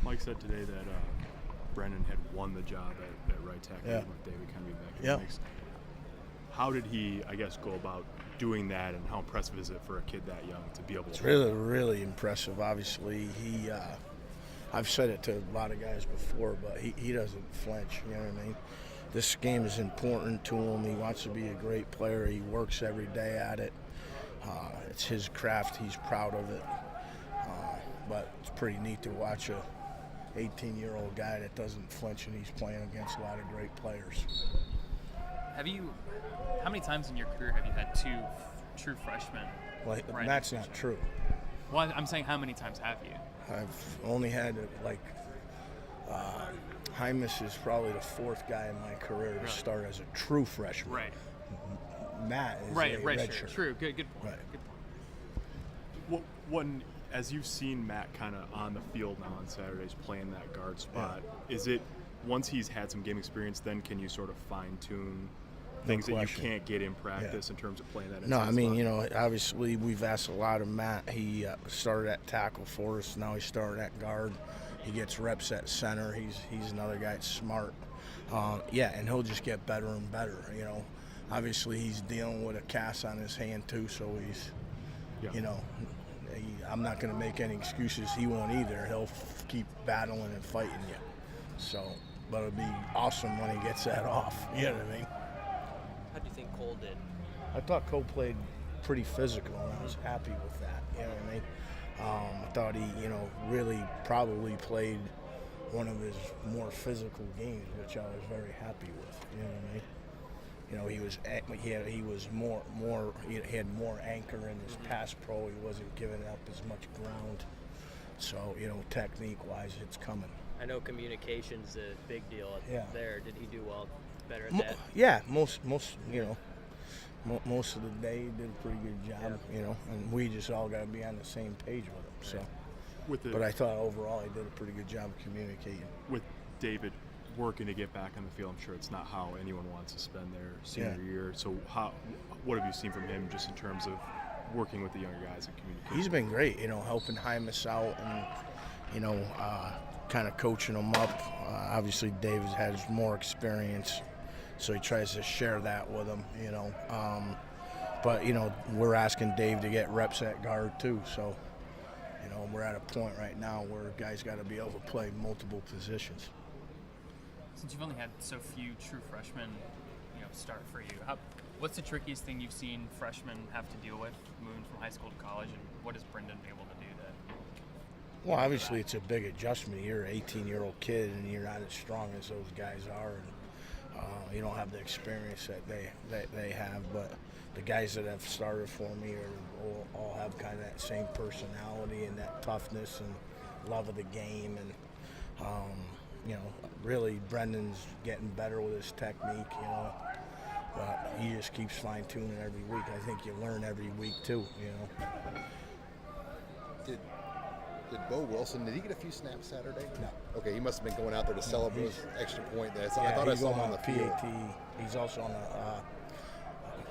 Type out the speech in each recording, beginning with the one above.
Mike said today that Brennan had won the job at right tackle with David kind of being back in the mix. How did he, I guess, go about doing that, and how impressive is it for a kid that young to be able to? It's really, really impressive. Obviously, I've said it to a lot of guys before, but he doesn't flinch. You know what I mean? This game is important to him. He wants to be a great player. He works every day at it. It's his craft. He's proud of it. But it's pretty neat to watch a 18-year-old guy that doesn't flinch, and he's playing against a lot of great players. How many times in your career have you had two true freshmen? Well, that's not true. Well, I'm saying how many times have you? I've only had Jaimes is probably the fourth guy in my career to start as a true freshman. Right. Matt is a redshirt. True. Good point. Right. Good point. As you've seen Matt kind of on the field now on Saturdays playing that guard spot, is it once he's had some game experience, then can you sort of fine-tune things that you can't get in practice in terms of playing that? No, I mean, obviously we've asked a lot of Matt. He started at tackle for us. Now he started at guard. He gets reps at center. He's another guy that's smart. And he'll just get better and better. Obviously he's dealing with a cast on his hand too, so he's, I'm not going to make any excuses. He won't either. He'll keep battling and fighting you. So, but it'll be awesome when he gets that off. You know what I mean? How do you think Cole did? I thought Cole played pretty physical, and I was happy with that. You know what I mean? I thought he, really probably played one of his more physical games, which I was very happy with. You know what I mean? He had more anchor in his pass pro. He wasn't giving up as much ground. So, technique-wise, it's coming. I know communication's a big deal there. Did he do better at that? Yeah, most of the day he did a pretty good job, and we just all got to be on the same page with him. So, but I thought overall he did a pretty good job of communicating. With David working to get back on the field, I'm sure it's not how anyone wants to spend their senior year. So what have you seen from him just in terms of working with the younger guys and communicating? He's been great, helping Jaimes out and, kind of coaching them up. Obviously Dave has more experience, so he tries to share that with them, But, we're asking Dave to get reps at guard too, so, we're at a point right now where guys got to be able to play multiple positions. Since you've only had so few true freshmen, start for you, what's the trickiest thing you've seen freshmen have to deal with moving from high school to college, and what has Brendan been able to do that? Well, obviously it's a big adjustment. You're an 18-year-old kid, and you're not as strong as those guys are, and you don't have the experience that they have. But the guys that have started for me all have kind of that same personality and that toughness and love of the game, and really Brendan's getting better with his technique, but he just keeps fine-tuning every week. I think you learn every week too, Did Bo Wilson, did he get a few snaps Saturday? No. Okay, he must have been going out there to celebrate his extra point. I thought I he's saw him on on the PAT. field. He's also on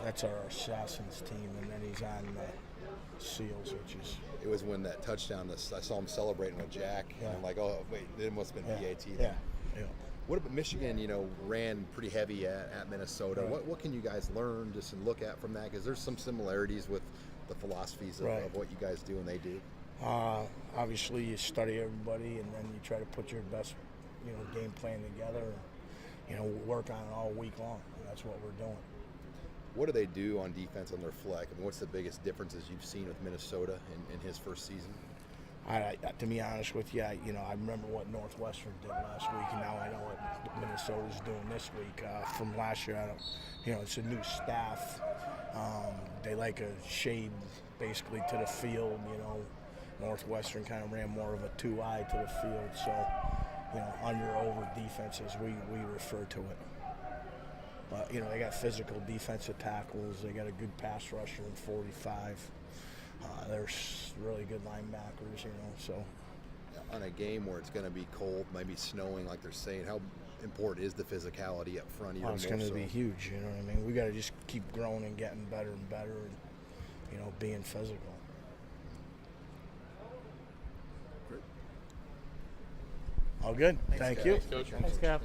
that's our Assassins team, and then he's on the SEALs, which is... It was when that touchdown, I saw him celebrating with Jack, and I'm like, oh, wait, it must have been PAT then. Yeah. What about Michigan, ran pretty heavy at Minnesota. Right. What can you guys learn just and look at from that? Because there's some similarities with the philosophies of what you guys do and they do. Obviously, you study everybody, and then you try to put your best, game plan together. Work on it all week long. And that's what we're doing. What do they do on defense on their fleck? What's the biggest differences you've seen with Minnesota in his first season? To be honest with you, I remember what Northwestern did last week, and now I know what Minnesota's doing this week. From last year, it's a new staff. They like a shade basically to the field. Northwestern kind of ran more of a 2-eye to the field, so under-over defenses, we refer to it. But they got physical defensive tackles. They got a good pass rusher in 45. They're really good linebackers, so. On a game where it's going to be cold, maybe snowing, like they're saying, how important is the physicality up front? It's going to be huge, you know what I mean? We got to just keep growing and getting better and better and, being physical. Great. All good. Thank you. Coach. Thanks, Cap.